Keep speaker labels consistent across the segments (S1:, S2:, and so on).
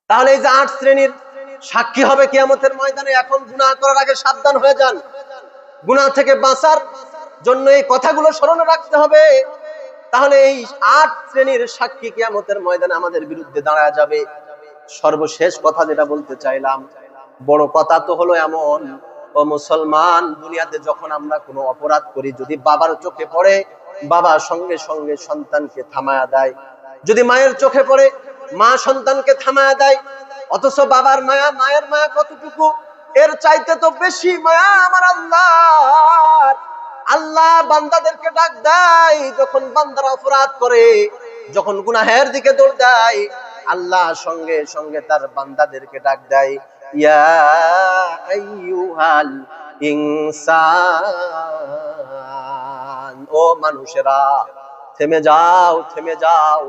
S1: তাহলে এই যে 8 শ্রেণীর সাক্ষী হবে কিয়ামতের ময়দানে, এখন গুনাহ করার আগে সাবধান হয়ে যান। গুনাহ থেকে বাঁচার জন্য এই কথাগুলো স্মরণে রাখতে হবে। তাহলে এই 8 শ্রেণীর সাক্ষী কিয়ামতের ময়দানে আমাদের বিরুদ্ধে দাঁড়ায় যাবে। সর্বশেষ কথা যেটা বলতে চাইলাম, বড় কথা তো হলো এমন, ও মুসলমান, দুনিয়াতে যখন আমরা কোনো অপরাধ করি, যদি বাবার চোখে পড়ে, বাবা সঙ্গে সঙ্গে সন্তানকে থামায়া দেয়। যদি মায়ের চোখে পড়ে, মা সন্তানকে থামায়া দেয়। অথচ বাবার মায়া, মায়ের মায়া কতটুকু, এর চাইতে তো বেশি মায়া আমার আল্লাহ। আল্লাহ বান্দাদেরকে ডাক দেয় যখন বান্দারা অপরাধ করে, যখন গুনাহের দিকে দৌড় দেয়, আল্লাহ সঙ্গে সঙ্গে তার বান্দাদেরকে ডাক দেয়, ইয়া আইয়ুহাল ইনসান, ও মানুষেরা থেমে যাও, থেমে যাও।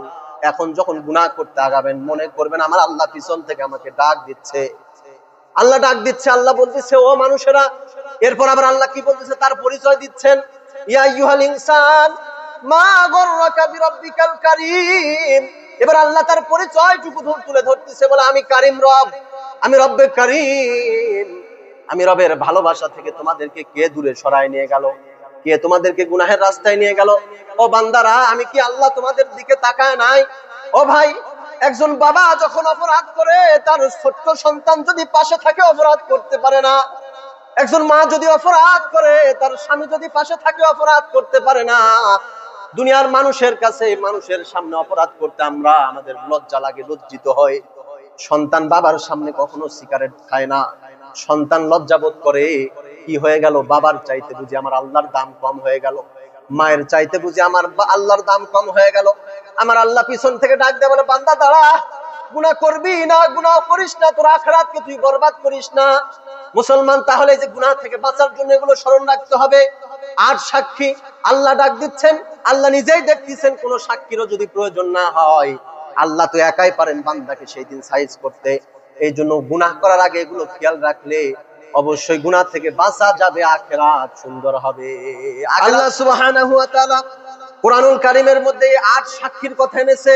S1: এখন যখন গুনাহ করতে আগাবেন, মনে করবেন আমার আল্লাহ পিছন থেকে আমাকে ডাক দিচ্ছে। আল্লাহ ডাক দিচ্ছে, আল্লাহ বলতেছে ও মানুষেরা। এরপর আবার আল্লাহ কি বলতেছে, তার পরিচয় দিচ্ছেন, ইয়া আইয়ুহাল ইনসান মা গররাকা বিরাব্বিকাল কারীম। এবার আল্লাহ তার পরিচয়টুকু তুলে ধরতেছে, বলে আমি কারীম রব, আমি রব্বে কারীম। আমি রবের ভালোবাসা থেকে তোমাদেরকে কে দূরে সরায় নিয়ে গেল, কে তোমাদেরকে গুনাহের রাস্তায় নিয়ে গেল? ও বান্দারা, আমি কি আল্লাহ তোমাদের দিকে তাকায় নাই? ও ভাই, একজন বাবা যখন অপরাধ করে, তার ছোট্ট সন্তান যদি পাশে থাকে অপরাধ করতে পারে না। একজন মা যদি অপরাধ করে, তার স্বামী যদি পাশে থাকে অপরাধ করতে পারে না। দুনিয়ার মানুষের কাছে, মানুষের সামনে অপরাধ করতে আমরা আমাদের লজ্জা লাগে, লজ্জিত হয়। সন্তান বাবার সামনে কখনো সিগারেট খায় না, সন্তান লজ্জাবোধ করে। কি হয়ে গেল? বাবার চাইতে বুঝি আমার আল্লাহর দাম কম হয়ে গেল, মায়ের চাইতে বুঝি আমার আল্লাহর দাম কম হয়ে গেল। আমার আল্লাহ পিছন থেকে ডাক দেয়, বলে বান্দা দাঁড়া, গুনাহ করবি না, গুনাহ করিস না, তোর আখিরাতকে তুই বরবাদ করিস না। মুসলমান, তাহলে যে গুনাহ থেকে বাঁচার জন্য এগুলো স্মরণ রাখতে হবে। আর সাক্ষী আল্লাহ ডাক দিচ্ছেন, আল্লাহ নিজেই দেখতেছেন, কোন সাক্ষীরও যদি প্রয়োজন না হয়, আল্লাহ তো একাই পারেন বান্দাকে সেই দিন সাইজ করতে। এই জন্য গুনাহ করার আগে এগুলো খেয়াল রাখলে অবশ্যই গুনাহ থেকে বাঁচা যাবে, আখিরাত সুন্দর হবে। আল্লাহ সুবহানাহু ওয়া তাআলা কোরআনুল কারীমের মধ্যে 8 সাক্ষীর কথা এনেছে।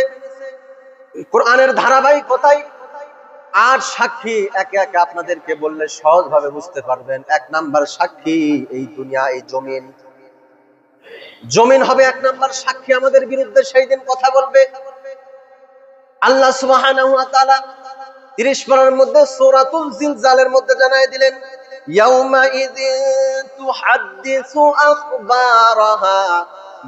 S1: কোরআনের ধারাবাহিকতায় 8 সাক্ষী একে একে আপনাদেরকে বললে সহজভাবে বুঝতে পারবেন। 1 নাম্বার সাক্ষী এই দুনিয়া, এই জমিন। জমিন হবে 1 নাম্বার সাক্ষী, আমাদের বিরুদ্ধে সেই দিন কথা বলবে। আল্লাহ সুবহানাহু ওয়া তাআলা 30 পারার মধ্যে সূরাতুল জিলজালের মধ্যে জানায় দিলেন, ইয়াউমা ইযিন তুহাদ্দিসু আখবারাহা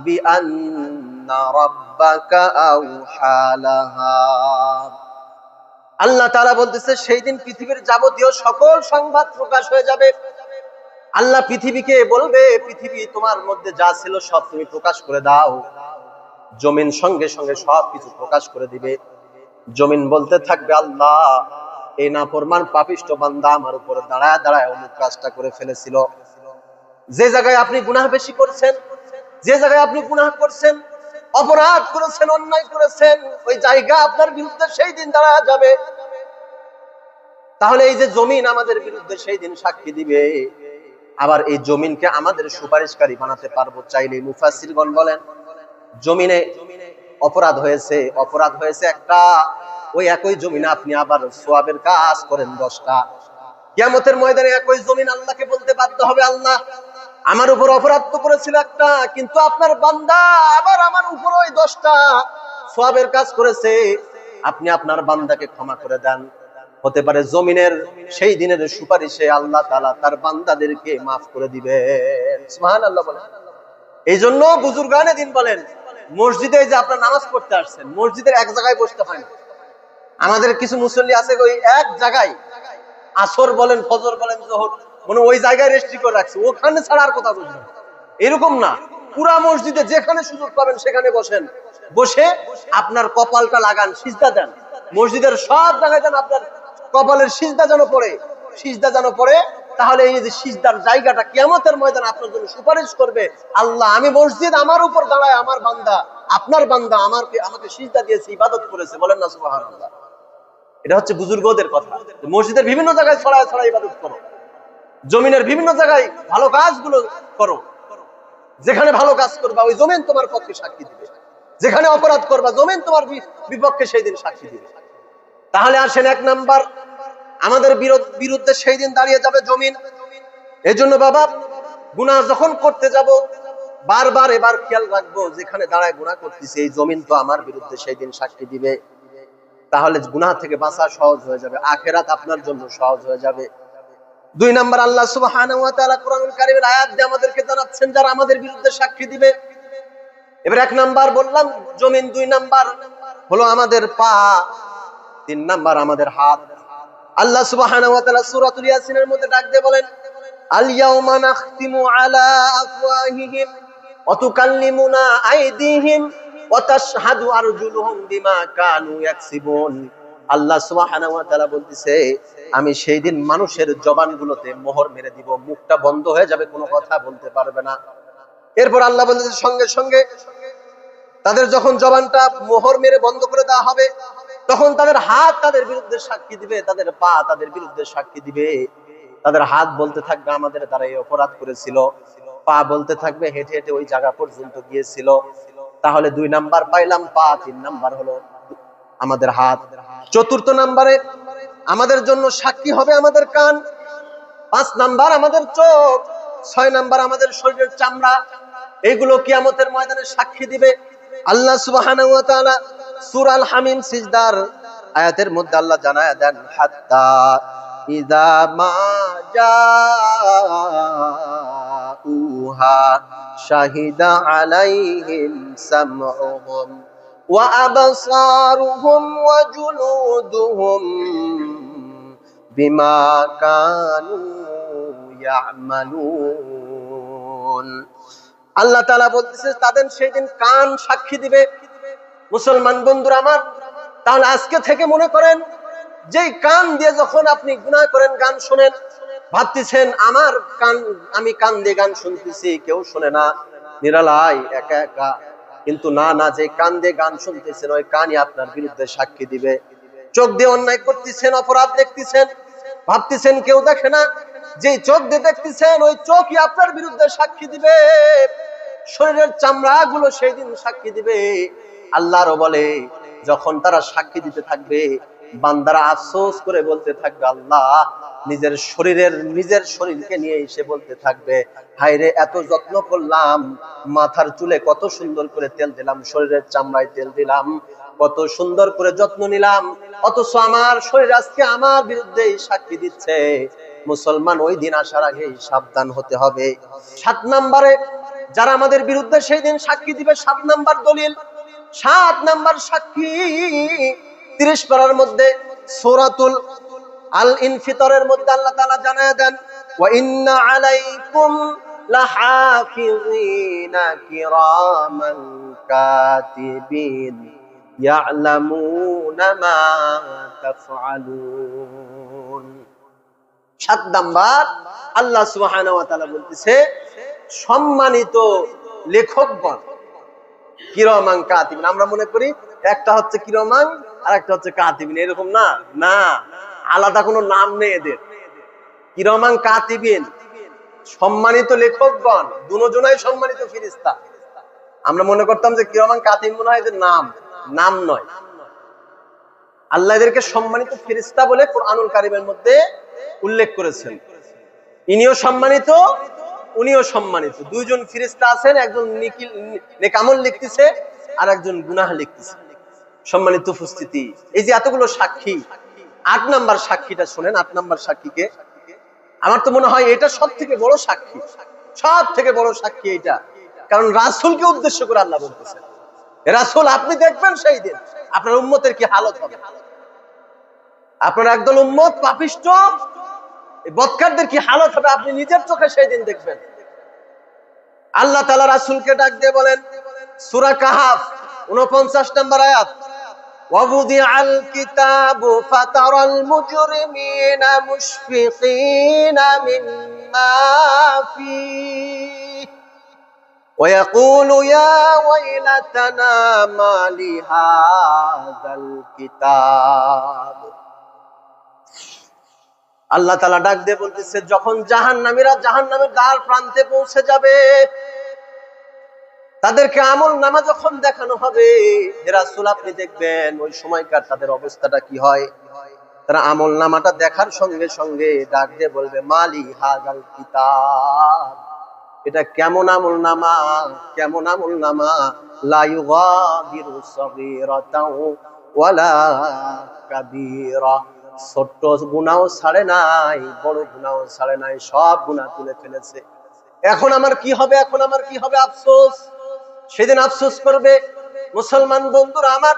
S1: বিআন্না রাব্বাকা আওহালাহা। আল্লাহ তাআলা বলতেছে, সেই দিন পৃথিবীর যাবতীয় সকল সংবাদ প্রকাশ হয়ে যাবে। আল্লাহ পৃথিবীকে বলবে, পৃথিবী তোমার মধ্যে যা ছিল সব তুমি প্রকাশ করে দাও। জমিন সঙ্গে সঙ্গে সবকিছু প্রকাশ করে দিবে। জমিন বলতে থাকবে, আল্লাহ, এই নাফরমান পাপিষ্ঠ বান্দা আমার উপরে দাঁড়ায় দাঁড়ায় অমুক কাজটা করে ফেলেছিল। যে জায়গায় আপনি গুনাহ বেশি করছেন, যে জায়গায় আপনি গুনাহ করছেন, অপরাধ করেছেন, অন্যায় করেছেন, ওই জায়গা আপনার বিরুদ্ধে সেই দিন দাঁড়ায় যাবে। তাহলে এই যে জমিন আমাদের বিরুদ্ধে সেই দিন সাক্ষী দিবে, আবার এই জমিনকে আমাদের সুপারিশকারী বানাতে পারবো চাইলে। মুফাসসিরগণ বলেন, জমিনে অপরাধ হয়েছে, অপরাধ হয়েছে একটা, ওই একই জমিনে আপনি আবার সওয়াবের কাজ করেন 10টা। কিয়ামতের ময়দানে একই জমিন আল্লাহকে বলতে বাধ্য হবে, আল্লাহ, আমার উপর অপরাধ তো করেছিল একটা, কিন্তু আপনার বান্দা আবার আমার উপর ওই 10টা সওয়াবের কাজ করেছে, আপনি আপনার বান্দাকে ক্ষমা করে দেন। হতে পারে জমিনের সেই দিনের সুপারিশে আল্লাহ তাআলা তার বান্দাদেরকে মাফ করে দিবেন। সুবহানাল্লাহ বলেন। এই জন্য বুজুর্গানে দিন বলেন, মসজিদে যে আপনার নামাজ পড়তে আসছেন, মসজিদের এক জায়গায় বসতে হয় না। আমাদের কিছু মুসল্লি আছে ওই এক জায়গায়, আসর বলেন, ফজর বলেন, যোহর, মানে ওই জায়গায় রেস্ট্রিক্ট করে রাখছে, ওখানে ছাড়া আর কথা বলবেন। এরকম না, পুরা মসজিদে যেখানে সুযোগ পাবেন সেখানে বসেন। বসে আপনার কপালটা লাগান, সিজদা দেন। মসজিদের সব জায়গায় যেন আপনার কপালের সিজদা যেন পড়ে, সিজদা যেন পড়ে। তাহলে এই যে সিজদার জায়গাটা কিয়ামতের ময়দানে আপনার জন্য সুপারিশ করবে, আল্লাহ, আমি মসজিদ আমার উপর দাঁড়ায়, আমার বান্দা, আপনার বান্দা আমাকে সিজদা দিয়েছে, ইবাদত করেছে। বলেন না সুবহানাল্লাহ। এটা হচ্ছে বুজুর্গদের কথা। মসজিদের বিভিন্ন জায়গায় ছড়ায় ছড়ায় ইবাদত করো, জমিনের বিভিন্ন জায়গায় ভালো কাজগুলো করো। যেখানে ভালো কাজ করবা ওই জমিন তোমার পক্ষে সাক্ষী দিবে, যেখানে অপরাধ করবা জমিন তোমার বিপক্ষে সেই দিন সাক্ষী দিবে। তাহলে আসেন, এক নাম্বার আমাদের বিরুদ্ধে সেই দিন দাঁড়িয়ে যাবে জমিন। এই জন্য বাবা, গুনাহ যখন করতে যাব বারবার এবার খেয়াল রাখবো, যেখানে দাঁড়ায় গুনাহ করতেছি এই জমিন তো আমার বিরুদ্ধে সেই দিন সাক্ষী দিবে। তাহলে গুনাহ থেকে বাঁচা সহজ হয়ে যাবে, আখিরাত আপনার জন্য সহজ হয়ে যাবে। দুই নাম্বার, আল্লাহ সুবহানাহু ওয়া তাআলা কোরআনুল কারীমের আয়াত দিয়ে আমাদেরকে জানাচ্ছেন যারা আমাদের বিরুদ্ধে সাক্ষী দিবে। এবার এক নাম্বার বললাম জমিন, দুই নাম্বার হলো আমাদের পা, তিন নাম্বার আমাদের হাত। আল্লাহ সুবহানাহু ওয়া তাআলা সূরাতুল ইয়াসিনের মধ্যে ডাক দিয়ে বলেন, আল ইয়াউমা নাখতিমু আলা আফওয়াহিহিম ওয়া তুকাল্লিমুনা আইদিহিম ওয়া তাশহাদু আরজুলুহুম বিমা কানু ইয়াকসিবুন। আল্লাহ সুবহানাহু ওয়া তাআলা বলতেছে, আমি সেই দিন মানুষের জবানগুলোতে মোহর মেরে দিব, মুখটা বন্ধ হয়ে যাবে, কোনো কথা বলতে পারবে না। এরপর আল্লাহ বলতেছে, সঙ্গে সঙ্গে তাদের যখন জবানটা মোহর মেরে বন্ধ করে দেওয়া হবে, তখন তাদের হাত তাদের বিরুদ্ধে সাক্ষী দিবে, তাদের পা তাদের বিরুদ্ধে সাক্ষী দিবে। তাদের হাত বলতে থাকবে আমাদের দ্বারা এই অপরাধ করেছিল, পা বলতে থাকবে হেঁটে হেঁটে ওই জায়গা পর্যন্ত গিয়েছিল। তাহলে দুই নাম্বার পাইলাম পা, তিন নাম্বার হলো আমাদের হাত। চতুর্থ নাম্বারে আমাদের জন্য সাক্ষী হবে আমাদের কান, পাঁচ নাম্বার আমাদের চোখ, ছয় নাম্বার আমাদের শরীরের চামড়া। এইগুলো কিয়ামতের ময়দানে সাক্ষী দিবে। আল্লাহ সুবহানাহু ওয়া তাআলা সূরা আল হামিম সিজদার আয়াতের মধ্যে আল্লাহ জানায়া দেন, হাত্তা ইযা মা জাউহা শাহিদা আলাইহিম সামউহুম ওয়া আবসারুহুম ওয়া জুলুদুহুম বিমা কানু ইয়ামালুন। আল্লাহ তাআলা বলতেছে তাদের সেই দিন কান সাক্ষী দিবে। মুসলমান বন্ধুরা আমার, তাহলে আজকে থেকে মনে করেন যে কান দিয়ে যখন আপনি গুনাহ করেন, গান শুনেন, ভাবতেছেন আমার কান, আমি কান দিয়ে গান শুনতেছি, কেউ শুনে না, নিরালায় একা একা। কিন্তু না না, যে কান দিয়ে গান শুনতেছেন ওই কানই আপনার বিরুদ্ধে সাক্ষী দিবে। চোখ দিয়ে অন্যায় করতেছেন, অপরাধ দেখতেছেন, ভাবতেছেন কেউ দেখে না, যে চোখ দিয়ে দেখতেছেন ওই চোখই আপনার বিরুদ্ধে সাক্ষী দিবে। শরীরের চামড়া গুলো সেই দিন সাক্ষী দিবে। আল্লাহরও বলে, যখন তারা সাক্ষী দিতে থাকবে, বান্দারা আফসোস করে বলতে থাকবে, আল্লাহ নিজের শরীরকে নিয়ে এসে বলতে থাকবে, হায় রে, এত যত্ন করলাম, মাথার চুলে কত সুন্দর করে তেল দিলাম, শরীরের চামড়ায় তেল দিলাম, কত সুন্দর করে যত্ন নিলাম, অথচ আমার শরীর আজকে আমার বিরুদ্ধে সাক্ষী দিচ্ছে। মুসলমান, ওই দিন আসার আগে সাবধান হতে হবে। 7 নম্বরে যারা আমাদের বিরুদ্ধে সেই দিন সাক্ষী দিবে, 7 নম্বর দলিল, 7 নম্বর সাক্ষী 30 পারার মধ্যে সূরাতুল আল ইনফিতরের মধ্যে আল্লাহ তাআলা জানায়া দেন, ওয়া ইন্না আলাইকুম লাহাফিযিনা কিরামান কাতিবিন ইয়ালামুনা মা তাফআলুন। 7 নাম্বার আল্লাহ সুবহানাহু ওয়া তাআলা বলতেছে, সম্মানিত লেখকগণ, কিরামান কাতিবিন। আমরা মনে করি একটা হচ্ছে কিরামান আর একটা হচ্ছে কাতিবিন, এরকম না, না, আলাদা কোনো নাম নেই এদের। কিরামান কাতিবিন, সম্মানিত লেখকগণ, দুজনাই সম্মানিত ফেরেশতা। আমরা মনে করতাম যে কিরামান কাতিবিন মনে হয় এদের নাম, নাম নয়। আল্লাহ এদেরকে সম্মানিত ফেরেশতা বলে কোরআনুল কারীমের মধ্যে উল্লেখ করেছেন। ইনিও সম্মানিত, উনিও সম্মানিত। দুইজন ফেরেশতা আছেন, একজন নেক আমল লিখতেছে আর একজন গুনাহ লিখতেছে। সম্মানিত উপস্থিতি, এই যে এতগুলো সাক্ষী, 8 নাম্বার সাক্ষীটা শুনেন। 8 নাম্বার সাক্ষীকে আমার তো মনে হয় এটা সব থেকে বড় সাক্ষী, সব থেকে বড় সাক্ষী এটা। কারণ রাসূলকে উদ্দেশ্য করে আল্লাহ বলতেছেন, রাসূল আপনি দেখবেন সেই দিন আপনার উম্মতের কি হালত হবে। আপনার একদল উম্মত পাপিষ্ঠ বদকারদের কি হালত হবে আপনি নিজের চোখে সেই দিন দেখবেন। আল্লাহ তাআলা রাসূলকে ডাক দিয়ে বলেন, সূরা কাহাফ 49 নম্বর আয়াত, ওয়াবুদিআল কিতাবু ফাতারাল মুজরিমিনা মুশফিকিনা মিম্মা ফীহি ওয়া ইয়াকুলু ইয়া ওয়াইলাতানা মা লিহাযাল কিতাব। আল্লাহ তাআলা ডাক দিয়ে বলতেছে, যখন জাহান্নামীরা জাহান্নামের দ্বার প্রান্তে পৌঁছে যাবে, তাদেরকে আমল নামা যখন দেখানো হবে, হে রাসূল আপনি দেখবেন ওই সময়কার তাদের অবস্থাটা কি হয়। তারা আমল নামাটা দেখার সঙ্গে সঙ্গে ডাক দিয়ে বলবে, মালি হাযাল কিতাব, এটা কেমন আমল নামা, কেমন আমল নামা, লা ইউগাদিরু সাগীরাতাও ওয়ালা কাবীরা, ছোট্ট গুনাহও ছাড়ে নাই, বড় গুনাহও ছাড়ে নাই, সব গুনাহ তুলে ফেলেছে। এখন আমার কি হবে, এখন আমার কি হবে, আফসোস। সেদিন আফসোস করবে মুসলমান বন্ধুরা আমার।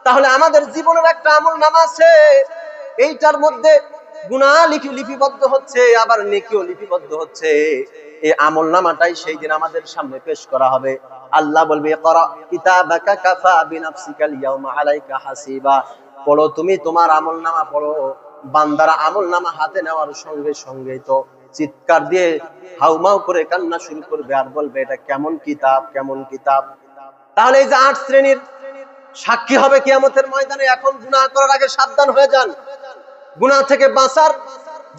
S1: তাহলে আমাদের জীবনের একটা আমল নামা আছে, এইটার মধ্যে গুনাহ লিপিবদ্ধ হচ্ছে, আবার নেকিও লিপিবদ্ধ হচ্ছে। এই আমল নামাটাই সেই দিন আমাদের সামনে পেশ করা হবে। আল্লাহ বলবে, ইকরা কিতাবাকা কাফা বিনাফসিকাল ইয়াউমা আলাইকা হাসিবা, পড়ো তুমি তোমার আমল নামা পড়ো। বান্দারা আমল নামা হাতে নেওয়ার সঙ্গে সঙ্গে তো চিৎকার দিয়ে হাউমাউ করে কান্না শুরু করবে আর বলবে, এটা কেমন কিতাব, কেমন কিতাব। তাহলে এই যে 8 শ্রেণীর সাক্ষী হবে কিয়ামতের ময়দানে, এখন গুনাহ করার আগে সাবধান হয়ে যান। গুনাহ থেকে বাঁচার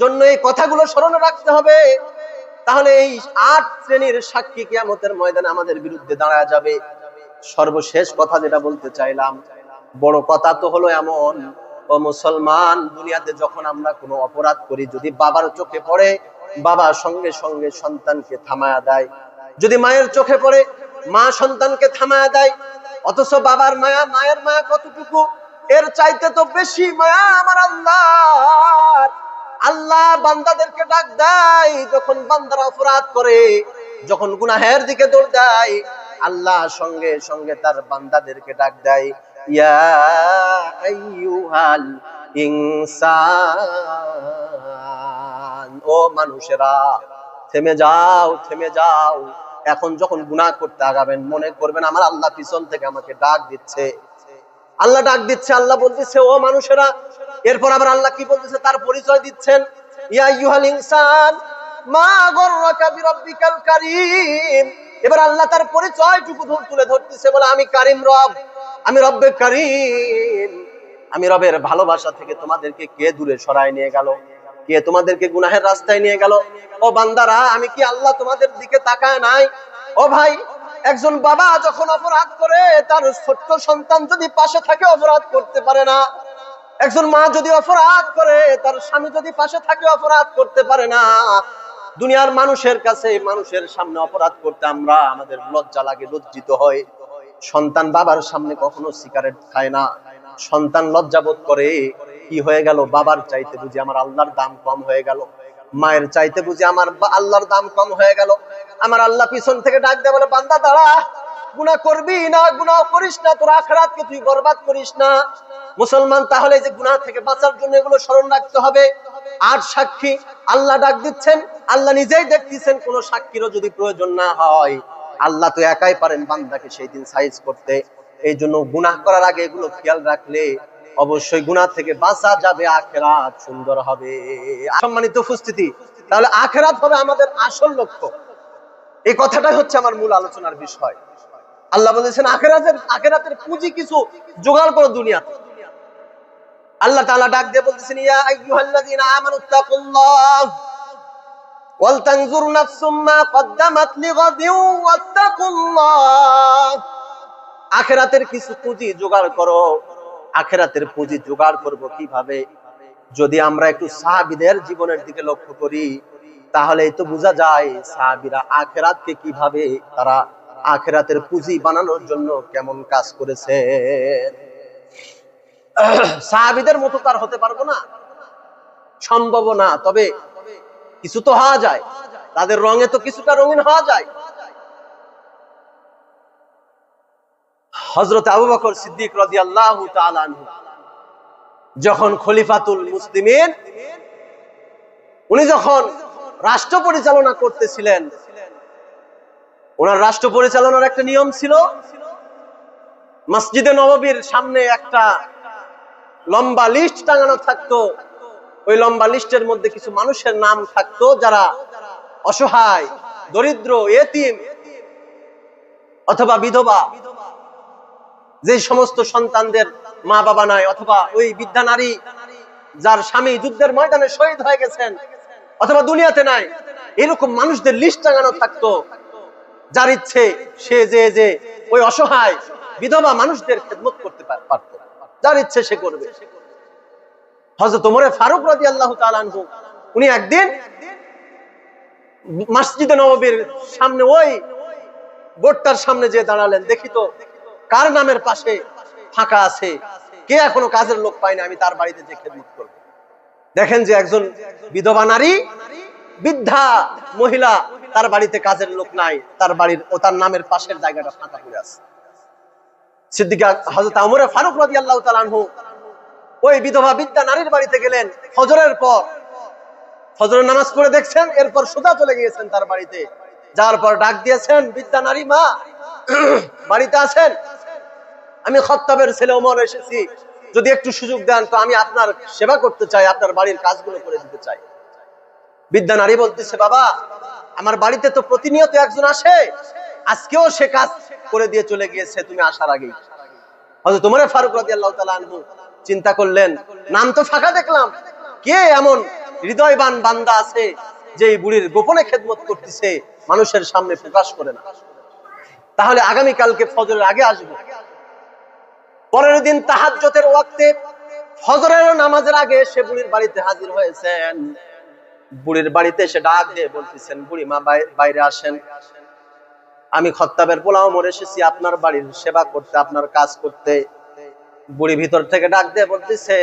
S1: জন্য এই কথাগুলো স্মরণে রাখতে হবে। তাহলে এই 8 শ্রেণীর সাক্ষী কিয়ামতের ময়দানে আমাদের বিরুদ্ধে দাঁড়ায় যাবে। সর্বশেষ কথা যেটা বলতে চাইলাম, বড় কথা তো হলো এমন, ও মুসলমান, দুনিয়াতে যখন আমরা কোনো অপরাধ করি, যদি বাবার চোখে পড়ে, বাবা সঙ্গে সঙ্গে সন্তানকে থামায়া দেয়। যদি মায়ের চোখে পড়ে, মা সন্তানকে থামায়া দেয়। অথচ বাবার মায়া, মায়ের মায়া কতটুকু, এর চাইতে তো বেশি মায়া আমার আল্লাহর। আল্লাহ বান্দাদেরকে ডাক দেয় যখন বান্দারা অপরাধ করে, যখন গুনাহের দিকে দৌড় দেয়, আল্লাহ সঙ্গে সঙ্গে তার বান্দাদেরকে ডাক দেয়, ইয়া আইয়ুহাল ইনসান, ও মানুষেরা থেমে যাও, থেমে যাও। এখন যখন গুনাহ করতে আগাবেন, মনে করবেন আমার আল্লাহ পিছন থেকে আমাকে ডাক দিচ্ছে। আল্লাহ ডাক দিচ্ছে, আল্লাহ বলতেছে, ও মানুষেরা। এরপর আবার আল্লাহ কি বলতেছে, তার পরিচয় দিচ্ছেন, ইয়া আইয়ুহাল ইনসান মা গররাকা বিরাব্বিকাল কারীম। এবার আল্লাহ তার পরিচয়টুকু তুলে ধরতেছে, বলে আমি কারীম রব, আমি রব্বে কারীম। আমি রবের ভালোবাসা থেকে তোমাদেরকে কে দূরে সরায় নিয়ে গেল, কে তোমাদেরকে গুনাহের রাস্তায় নিয়ে গেল? ও বান্দারা, আমি কি আল্লাহ তোমাদের দিকে তাকায় নাই? ও ভাই, একজন বাবা যখন অপরাধ করে, তার ছোট্ট সন্তান যদি পাশে থাকে অপরাধ করতে পারে না। একজন মা যদি অপরাধ করে, তার স্বামী যদি পাশে থাকে অপরাধ করতে পারে না। দুনিয়ার মানুষের কাছে, মানুষের সামনে অপরাধ করতে আমরা আমাদের লজ্জা লাগে, লজ্জিত হয়। সন্তান বাবার সামনে কখনো সিগারেট খায় না, সন্তান লজ্জা বোধ করে। কি হয়ে গেল? বাবার চাইতে বুঝি আমার আল্লাহর দাম কম হয়ে গেল, মায়ের চাইতে বুঝি আমার আল্লাহর দাম কম হয়ে গেল। আমার আল্লাহ পিছন থেকে ডাক দেয়, বলে, বান্দা দাঁড়া, গুনাহ করবি না, গুনাহ করিস না, তোর আখিরাতকে তুই বরবাদ করিস না। মুসলমান, তাহলে যে গুনাহ থেকে বাঁচার জন্য এগুলো স্মরণ রাখতে হবে। 8 সাক্ষী আল্লাহ ডাক দিচ্ছেন, আল্লাহ নিজেই দেখতেছেন, কোন সাক্ষীরও যদি প্রয়োজন না হয়, আল্লাহ তো একাই পারেন বান্দাকে সেই দিন সাইজ করতে। এই জন্য গুনাহ করার আগে এগুলো খেয়াল রাখলে অবশ্যই গুনাহ থেকে বাঁচা যাবে, আখিরাত সুন্দর হবে। সম্মানিত উপস্থিতি, তাহলে আখিরাত হবে আমাদের আসল লক্ষ্য। এই কথাটাই হচ্ছে আমার মূল আলোচনার বিষয়। আল্লাহ বলেছেন, আখিরাতের পুঁজি কিছু জোগাড় করো দুনিয়াতে। আল্লাহ তাআলা ডাক দিয়ে বলতেছেন, ইয়া আইয়ুহাল্লাযীনা আমানুত্তাকুল্লাহ ওয়াল তানজুর নাফসুম মা কদ্দামাত লিগাদিন ওয়াত্তাকুল্লাহ। আখিরাতের কিছু পুঁজি জোগাড় করো। আখিরাতের পুঁজি জোগাড় করব কিভাবে? যদি আমরা একটু সাহাবীদের জীবনের দিকে লক্ষ্য করি, তাহলেই তো বোঝা যায় সাহাবীরা আখিরাতকে কিভাবে, তারা আখিরাতের পুঁজি বানানোর জন্য কেমন কাজ করেছে। সাহাবীদের মতো তার হতে পারবো না, সম্ভব না। তবে কিছু তো হওয়া যায়, তাদের রঙে তো কিছুটা রঙিন হওয়া যায়। হযরত আবু বকর সিদ্দিক রাদিয়াল্লাহু তাআলা আনহু যখন খলিফাতুল মুসলিমিন, উনি যখন রাষ্ট্র পরিচালনা করতেছিলেন, ওনার রাষ্ট্র পরিচালনার একটা নিয়ম ছিল, মসজিদে নববীর সামনে একটা লম্বা লিস্ট টাঙানো থাকতো। ওই লম্বা লিস্টের মধ্যে কিছু মানুষের নাম থাকতো যারা অসহায়, দরিদ্র, এতিম অথবা বিধবা, যে সমস্ত সন্তানদের মা বাবা নাই, অথবা ওই বৃদ্ধা নারী যার স্বামী যুদ্ধের ময়দানে শহীদ হয়ে গেছেন অথবা দুনিয়াতে নাই, এরকম মানুষদের লিস্ট টাঙানো থাকতো। যার ইচ্ছে সে যে ওই অসহায় বিধবা মানুষদের খেদমত করতে পারত, যার ইচ্ছে সে করবে। হযরত ওমর ফারুক রাদিয়াল্লাহু তাআলা আনহু উনি একদিন মসজিদে নববীর সামনে ওই বোর্ডটার সামনে যে দাঁড়ালেন, দেখি তো কার নামের পাশে ফাঁকা আছে, কে এখনো কাজের লোক পায়নি, আমি তার বাড়িতে যে খেদমত করব। দেখেন যে একজন বিধবা নারী, বৃদ্ধা মহিলা, তার বাড়িতে কাজের লোক নাই, তার বাড়ির ও তার নামের পাশের জায়গাটা ফাঁকা পড়ে আছে। সিদ্দিক হযরত ওমর ফারুক রাদিয়াল্লাহু তাআলা আনহু ওই বিধবা বৃদ্ধা নারীর বাড়িতে গেলেন ফজরের পর, ফজরের নামাজ পড়ে দেখছেন, এরপর সোজা চলে গিয়েছেন তার বাড়িতে। যাওয়ার পর ডাক দিয়েছেন, বৃদ্ধা নারী, মা বাড়িতে আছেন? আমি খাত্তাবের ছেলে ওমর এসেছি, যদি একটু সুযোগ দেন তো আমি আপনার সেবা করতে চাই, আপনার বাড়ির কাজগুলো করে দিতে চাই। বৃদ্ধা নারী বলতেছে, বাবা আমার বাড়িতে তো প্রতিনিয়ত একজন আসে, আজকেও সে কাজ করে দিয়ে চলে গিয়েছে তুমি আসার আগেই। হযরত ওমর ফারুক রাদিয়াল্লাহু তাআলা আনহু চিন্তা করলেন, নাম তো ফাঁকা দেখলাম, কে এমন হৃদয়বান বান্দা আছে যে এই বুড়ির গোপনে খেদমত করতেছে, মানুষের সামনে প্রকাশ করে না, তাহলে আগামী কালকে ফজরের আগে আসবো। পরের দিন তাহাজ্জুদের ওয়াক্তে ফজরের নামাজের আগে সে বুড়ির বাড়িতে হাজির হয়েছেন। বুড়ির বাড়িতে এসে ডাক দিয়ে বলতেছেন, বুড়ি মা বাইরে আসেন, আমি খাত্তাবের পোলা ওমর এসেছি আপনার বাড়ির সেবা করতে, আপনার কাজ করতে। বুড়ি ভিতর থেকে ডাক দিয়ে বলতেছে,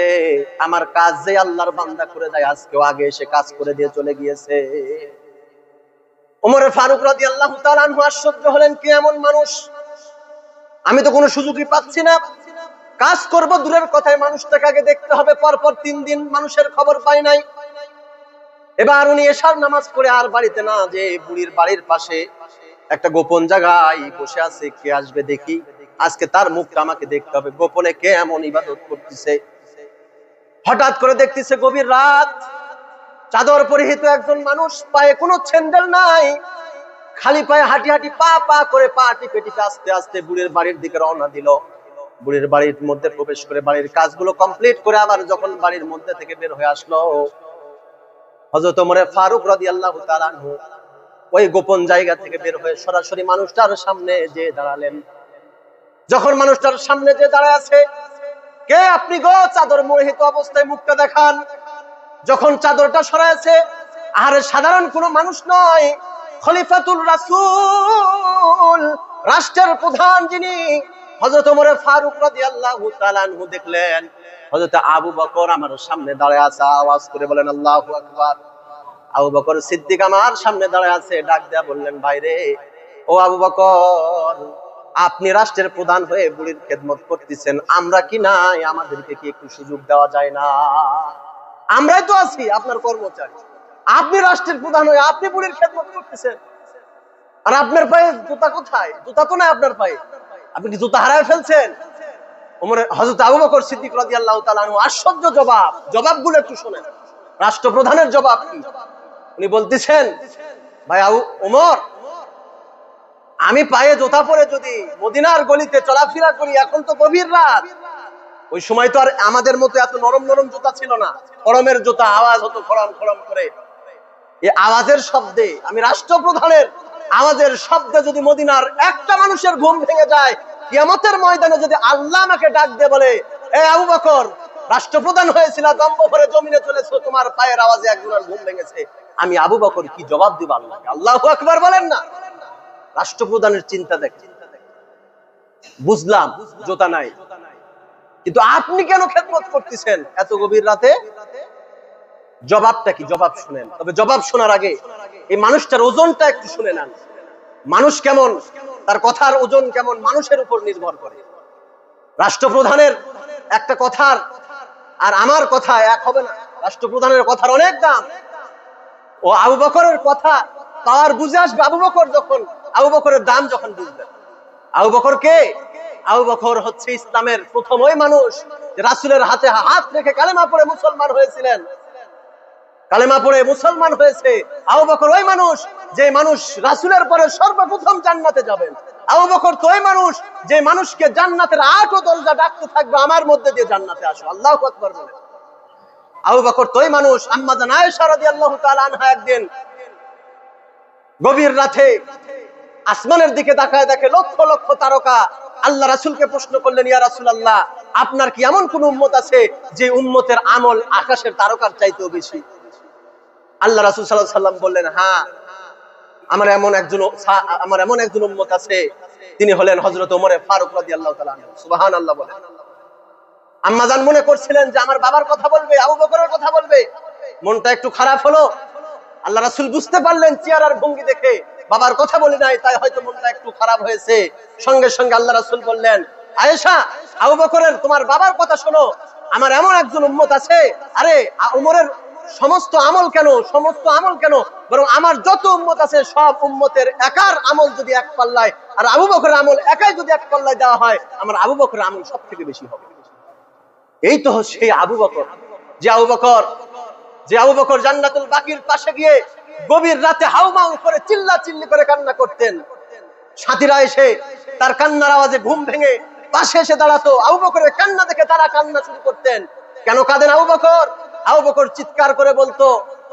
S1: আমার কাজ যে আল্লাহর বান্দা করে যায়, আজকেও আগে এসে কাজ করে দিয়ে চলে গিয়েছে। ওমর ফারুক রাদিয়াল্লাহু তাআলা আনহু আশ্চর্য হলেন, কে এমন মানুষ, আমি তো কোনো সুযোগই পাচ্ছি না, কাজ করব দূরের কথায় মানুষটাকে আগে দেখতে হবে। পরপর 3 দিন মানুষের খবর পাই নাই। এবার উনি এশার নামাজ পড়ে আর বাড়িতে না যে বুড়ির বাড়ির পাশে একটা গোপন জায়গায় বসে আছে, কে আসবে দেখি, আজকে তার মুখটা আমাকে দেখতে হবে, গোপনে কে এমন ইবাদত করতেছে। হঠাৎ করে দেখতেছে গভীর রাত, চাদর পরিহিত একজন মানুষ, পায়ে কোনো স্যান্ডেল নাই, খালি পায়ে হাঁটি হাঁটি পা পা করে পা টিপে টিপে আস্তে আস্তে বুড়ির বাড়ির দিকে রওনা দিল। বুড়ির বাড়ির মধ্যে প্রবেশ করে বাড়ির কাজগুলো কমপ্লিট করে আবার যখন বাড়ির মধ্যে থেকে বের হয়ে আসলো, হযরত ওমর ফারুক রাদিয়াল্লাহু তাআলা আনহু ওই গোপন জায়গা থেকে বের হয়ে সরাসরি মানুষটার সামনে যে দাঁড়ালেন। যখন মানুষটার সামনে যে দাঁড়ায় আছে, কে আপনি গো, চাদর মোহিত অবস্থায় মুখটা দেখান। যখন চাদরটা সরাইছে, আর সাধারণ কোনো মানুষ নয়, খলিফাতুল রাসূল, রাষ্ট্রের প্রধান যিনি হযরত ওমর ফারুক রাদিয়াল্লাহু তাআলা আনহু দেখলেন হযরত আবু বকর আমার সামনে দাঁড়ায় আছে। আওয়াজ করে বলেন আল্লাহু আকবার। আবু বকর সিদ্দিক আমার সামনে দাঁড়ায় আছে, ডাক দেয়া বললেন, ভাই রে, ও আবু বকর, আপনি রাষ্ট্রের প্রধান হয়ে বুড়ির খেদমত করতেছেন, আমরা কি নাই, আমাদেরকে কি একটু সুযোগ দেওয়া যায় না? আমরাই তো আছি আপনার কর্মচারী, আপনি রাষ্ট্রের প্রধান হয়ে আপনি বুড়ির খেদমত করতেছেন, আর আপনার পায়ে জুতা কোথায়? জুতা তো নাই আপনার পায়ে, আপনি কি জুতা হারায় ফেলছেন? হযরত আবু বকর সিদ্দিক রাদিয়াল্লাহু তাআলা আনহু আশ্চর্য জবাবগুলো একটু শুনেন, রাষ্ট্রপ্রধানের জবাব কি। উনি বলতেছেন, ভাই ওমর, আমি পায়ে জুতা পরে যদি মদিনার গলিতে চলাফেরা করি, এখন তো গভীর রাত, ওই সময় তো আর আমাদের মতো এত নরম নরম জুতা ছিল না, খড়মের জুতা, আওয়াজ হতো খড়ম খড়ম করে। এই আওয়াজের শব্দে, আমি রাষ্ট্রপ্রধানের আওয়াজের শব্দে যদি মদিনার একটা মানুষের ঘুম ভেঙে যায়, কিয়ামতের ময়দানে যদি আল্লাহ আমাকে ডাক দিয়ে বলে, এ আবু বকর, রাষ্ট্রপ্রধান হয়েছিল, দম্ভ ভরে জমিনে চলেছো, তোমার পায়ের আওয়াজে একজনের ঘুম ভেঙেছে, আমি আবু বকর কি জবাব দিব আল্লাহকে? আল্লাহু আকবার বলেন না। রাষ্ট্রপ্রধানের চিন্তা দেখেন। বুঝলাম জোতা নাই, কিন্তু আপনি কেন খেদমত করতেছেন এত গভীর রাতে? জবাবটা কি? জবাব শুনেন। তবে জবাব শোনার আগে এই মানুষটার ওজনটা একটু শুনে নেন। মানুষ কেমন, তার কথার ওজন কেমন, মানুষের উপর নির্ভর করে। রাষ্ট্রপ্রধানের একটা কথার আর আমার কথা এক হবে না, রাষ্ট্রপ্রধানের কথার অনেক দাম। ও আবু বকরের কথা পাওয়ার বুঝে আসবে আবু বকর যখন, আবু বকরের দাম যখন বুঝবেন। আবু বকর কে? আবু বকর হচ্ছে ইসলামের প্রথম ওই মানুষ যে রাসূলের হাতে হাত রেখে কালেমা পড়ে মুসলমান হয়েছিলেন। কালেমা পড়ে মুসলমান হয়েছে আবু বকর ওই মানুষ যে মানুষ রাসূলের পরে সর্বপ্রথম জান্নাতে যাবেন। আবু বকর তো ওই মানুষ যে মানুষকে জান্নাতের 8 দরজা ডাকতে থাকবে, আমার মধ্যে দিয়ে জান্নাতে আসো, আল্লাহু আকবার বলে। আবু বকর তো ওই মানুষ, আম্মা জান আয়েশা রাদিয়াল্লাহু তাআলা আনহা একদিন গভীর রাতে আসমানের দিকে তাকায় দেখে লক্ষ লক্ষ তারকা। আল্লাহ রাসূলকে প্রশ্ন করলেন, ইয়া রাসূলুল্লাহ, আপনার কি এমন কোন উম্মত আছে যে উম্মতের আমল আকাশের তারকার চাইতেও বেশি? আল্লাহ রাসূল সাল্লাল্লাহু আলাইহি ওয়াসাল্লাম বললেন, হ্যাঁ, আমার এমন একজন উম্মত আছে, তিনি হলেন হযরত ওমর ফারুক রাদিয়াল্লাহু তাআলা আনহু। সুবহানাল্লাহ বলেন। আম্মা জান মনে করছিলেন যে আমার বাবার কথা বলবে, আবু বকরের কথা বলবে, মনটা একটু খারাপ হলো। আল্লাহ রাসূল বুঝতে পারলেন চেহারার ভঙ্গি দেখে বাবার কথা বলে নাই, তাই হয়তো মনটা একটু খারাপ হয়েছে। সঙ্গে সঙ্গে আল্লাহ রাসূল বললেন, আয়েশা, আবু বকরের তোমার বাবার কথা শোনো, আমার এমন একজন উম্মত আছে। আরে ওমরের সমস্ত আমল কেন, বরং আমার যত উম্মত আছে সব উম্মতের একার আমল যদি এক পাল্লায়, আর আবু বকরের আমল একাই যদি এক পাল্লায় দেওয়া হয়, আমার আবু বকরের আমল সব থেকে বেশি হবে। এই তো সেই আবু বকর, যে আবু বকর জান্নাতুল বাকির পাশে গিয়ে গভীর রাতে হাউমাউ করে চিল্লাচিল্লি করে কান্না করতেন। সাথীরা এসে তার কান্নার আওয়াজে ঘুম ভেঙে পাশে এসে দাঁড়াতো। আবু বকরের কান্না দেখে তারা কান্না শুরু করতেন। কেন কাঁদেন আবু বকর? আবু বকর চিৎকার করে বলতো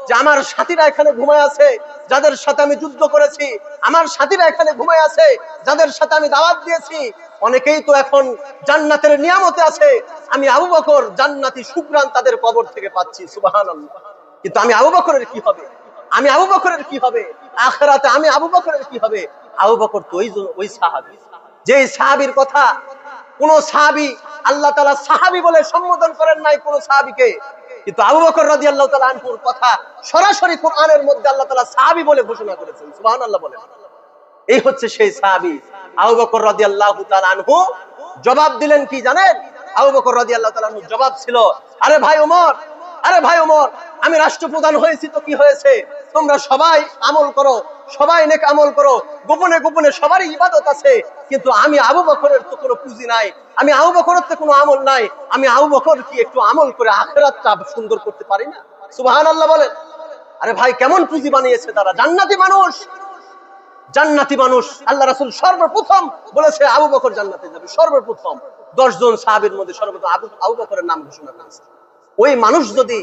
S1: যে আমার সাথীরা এখানে ঘুমায় আছে, যাদের সাথে আমি যুদ্ধ করেছি। আমার সাথীরা এখানে ঘুমায় আছে, যাদের সাথে আমি দাওয়াত দিয়েছি। অনেকেই তো এখন জান্নাতের নিয়ামতে আছে, আমি আবু বকর জান্নাতি সুঘ্রাণ তাদের কবর থেকে পাচ্ছি। সুবহানাল্লাহ। কিন্তু আমি আবু বকরের কি হবে? আখিরাতে আমি আবু বকরের কি হবে? আবু বকর তো ওই সাহাবী, যে সাহাবীর কথা কোন সাহাবী আল্লাহ তাআলা সাহাবী বলে সম্বোধন করেন নাই কোন সাহাবীকে, কিন্তু আবু বকর রাদিয়াল্লাহু তাআলা আনহুর কথা সরাসরি কোরআনের মধ্যে আল্লাহ তাআলা সাহাবী বলে ঘোষণা করেছেন। সুবহানাল্লাহ বলেন। এই হচ্ছে সেই সাহাবী আবু বকর রাদিয়াল্লাহু তাআলা আনহু। জবাব দিলেন কি জানেন? আবু বকর রাদিয়াল্লাহু তাআলা আনহু জবাব ছিল, আরে ভাই ওমর, আমি রাষ্ট্রপ্রধান হয়েছি তো কি হয়েছে? তোমরা সবাই আমল করো, সবাই নেক আমল করো, গোপনে গোপনে সবারই ইবাদত আছে, কিন্তু আমি আবু বকরের তো কোনো পুঁজি নাই, আমি আবু বকরের তো কোনো আমল নাই। আমি আবু বকর কি একটু আমল করে আখিরাতটা সুন্দর করতে পারি না? সুবহানাল্লাহ বলেন। আরে ভাই, কেমন পুঁজি বানিয়েছে তারা! জান্নাতি মানুষ। আল্লাহ রাসূল সর্বপ্রথম বলেছে আবু বকর জান্নাতে যাবে। সর্বপ্রথম 10 জন সাহাবীর মধ্যে সর্বপ্রথম আবু বকরের নাম ঘোষণা করেছে। ওই মানুষ যদি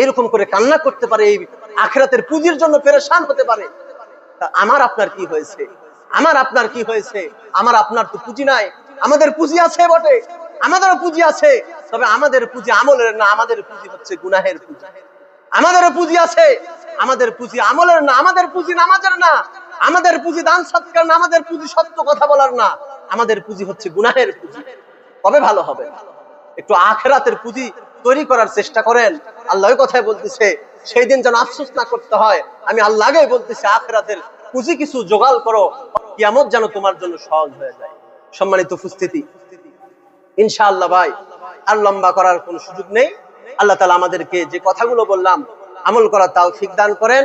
S1: এরকম করে কান্না করতে পারে, এই আখিরাতের পুঁজির জন্য পেরেশান হতে পারে, তা আমার আপনার কি হয়েছে? আমার আপনার তো পুঁজি নাই। আমাদের পুঁজি আছে বটে, আমাদেরও পুঁজি আছে, তবে আমাদের পুঁজি আমলের না, আমাদের পুঁজি হচ্ছে গুনাহের পুঁজি। আমাদেরও পুঁজি আছে, আমাদের পুঁজি আমলের না, আমাদের পুঁজি নামাজের না, আমাদের পুঁজি দান সৎকার না, আমাদের পুঁজি সত্য কথা বলার না, আমাদের পুঁজি হচ্ছে গুনাহের পুঁজি। কবে ভালো হবে? একটু আখিরাতের পুঁজি তৈরি করার চেষ্টা করেন। আল্লাহ ওই কথাই বলতেছে, সেই দিন যেন আফসোস না করতে হয়। আমি আল্লাহ আগেই বলতেছি, আখিরাতের পুঁজি কিছু জোগাড় করো, কিয়ামত যেন তোমার জন্য সহজ হয়ে যায়। সম্মানিত উপস্থিতি, ইনশাআল্লাহ ভাই আর লম্বা করার কোনো সুযোগ নেই। আল্লাহ তাআলা আমাদেরকে যে কথাগুলো বললাম আমল করার তৌফিক দান করেন।